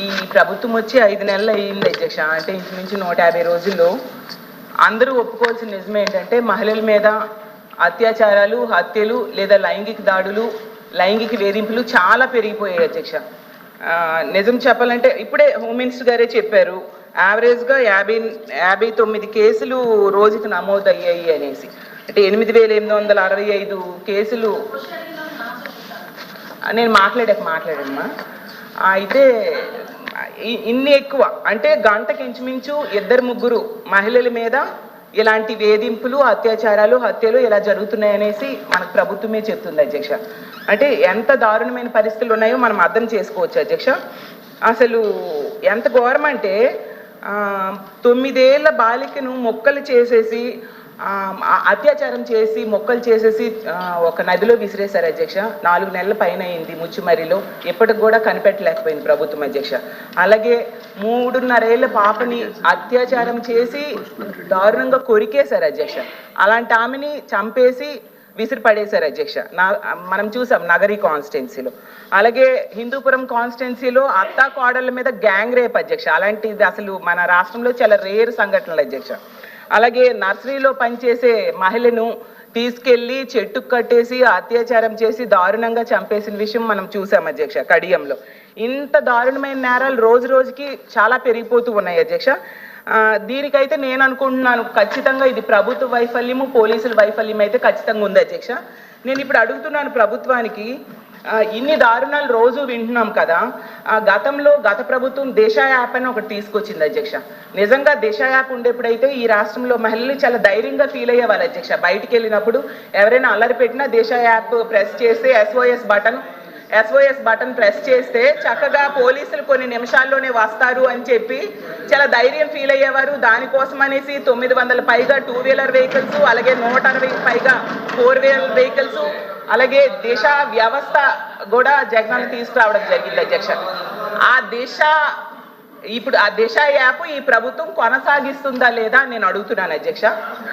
ఈ ప్రభుత్వం వచ్చి 5 నెలలు అయ్యింది అధ్యక్ష. అంటే ఇంచుమించు 150 రోజుల్లో అందరూ ఒప్పుకోవాల్సిన నిజం ఏంటంటే మహిళల మీద అత్యాచారాలు, హత్యలు లేదా లైంగిక దాడులు, లైంగిక వేధింపులు చాలా పెరిగిపోయాయి అధ్యక్ష. నిజం చెప్పాలంటే ఇప్పుడే హోమ్ మినిస్టర్ గారే చెప్పారు, యావరేజ్గా 59 కేసులు రోజుకి నమోదయ్యాయి అనేసి. అంటే 8,865 కేసులు. నేను మాట్లాడమ్మా. అయితే ఇన్ని ఎక్కువ అంటే గంటకి ఇంచుమించు 2-3 మహిళల మీద ఇలాంటి వేధింపులు, అత్యాచారాలు, హత్యలు ఇలా జరుగుతున్నాయనేసి మనకు ప్రభుత్వమే చెప్తుంది అధ్యక్ష. అంటే ఎంత దారుణమైన పరిస్థితులు ఉన్నాయో మనం అర్థం చేసుకోవచ్చు అధ్యక్ష. అసలు ఎంత ఘోరం అంటే 9 ఏళ్ల బాలికను మొక్కలు చేసేసి అత్యాచారం చేసి మొక్కలు చేసేసి ఒక నదిలో విసిరేశారు అధ్యక్ష. 4 నెలల పైన అయింది ముచ్చుమరిలో, ఎప్పటికి కూడా కనిపెట్టలేకపోయింది ప్రభుత్వం అధ్యక్ష. అలాగే 3.5 ఏళ్ల పాపని అత్యాచారం చేసి దారుణంగా కొరికేశారు అధ్యక్ష. అలాంటి ఆమెని చంపేసి విసిరి పడేశారు అధ్యక్ష. మనం చూసాం నగరి కాన్స్టిట్యున్సీలో. అలాగే హిందూపురం కాన్స్టిట్యున్సీలో అత్తా కోడళ్ళ మీద గ్యాంగ్ రేప్ అధ్యక్ష. అలాంటిది అసలు మన రాష్ట్రంలో చాలా రేర్ సంఘటనలు అధ్యక్ష. అలాగే నర్సరీలో పనిచేసే మహిళను తీసుకెళ్లి చెట్టుకు కట్టేసి అత్యాచారం చేసి దారుణంగా చంపేసిన విషయం మనం చూసాం అధ్యక్ష కడియంలో. ఇంత దారుణమైన నేరాలు రోజు రోజుకి చాలా పెరిగిపోతూ ఉన్నాయి అధ్యక్ష. దీనికైతే నేను అనుకుంటున్నాను ఖచ్చితంగా ఇది ప్రభుత్వ వైఫల్యము, పోలీసుల వైఫల్యం అయితే ఖచ్చితంగా ఉంది అధ్యక్ష. నేను ఇప్పుడు అడుగుతున్నాను ప్రభుత్వానికి, ఇన్ని దారుణాలు రోజు వింటున్నాం కదా, గతంలో గత ప్రభుత్వం దిశ యాప్ అని ఒకటి తీసుకొచ్చింది అధ్యక్ష. నిజంగా దిశ యాప్ ఉండేప్పుడైతే ఈ రాష్ట్రంలో మహిళలు చాలా ధైర్యంగా ఫీల్ అయ్యేవాళ్ళు అధ్యక్ష. బయటికి వెళ్ళినప్పుడు ఎవరైనా అల్లరి పెట్టినా దిశ యాప్ ప్రెస్ చేస్తే SOS బటన్ ప్రెస్ చేస్తే చక్కగా పోలీసులు కొన్ని నిమిషాల్లోనే వస్తారు అని చెప్పి చాలా ధైర్యం ఫీల్ అయ్యేవారు. దానికోసం అనేసి 900 పైగా 2 వీలర్ వెహికల్స్, అలాగే 160 పైగా 4 వీలర్ వెహికల్స్, అలాగే దిశ వ్యవస్థ కూడా జగన్ తీసుకురావడం జరిగింది అధ్యక్ష. ఇప్పుడు ఆ దిశ యాప్ ఈ ప్రభుత్వం కొనసాగిస్తుందా లేదా నేను అడుగుతున్నాను అధ్యక్ష.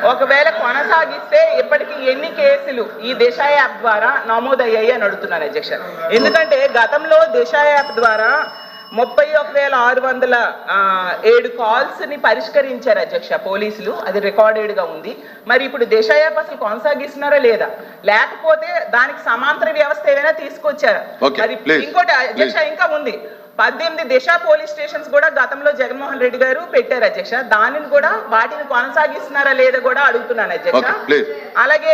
ఒకవేళ కొనసాగిస్తే ఇప్పటికీ ఎన్ని కేసులు ఈ దిశ యాప్ ద్వారా నమోదయ్యాయి అని అడుగుతున్నాను అధ్యక్ష. ఎందుకంటే గతంలో దిశ యాప్ ద్వారా 31,607 కాల్స్ ని పరిష్కరించారు అధ్యక్ష పోలీసులు. అది రికార్డెడ్ గా ఉంది. మరి ఇప్పుడు దిశ యాప్ అసలు కొనసాగిస్తున్నారా లేదా, లేకపోతే దానికి సమాంతర వ్యవస్థ ఏదైనా తీసుకొచ్చారా? మరి ఇంకోటి అధ్యక్ష ఇంకా ఉంది, 18 దిశ పోలీస్ స్టేషన్స్ కూడా గతంలో జగన్మోహన్ రెడ్డి గారు పెట్టారు అధ్యక్ష. దానిని కూడా వాటిని కొనసాగిస్తున్నారా లేదా కూడా అడుగుతున్నాను అధ్యక్ష. అలాగే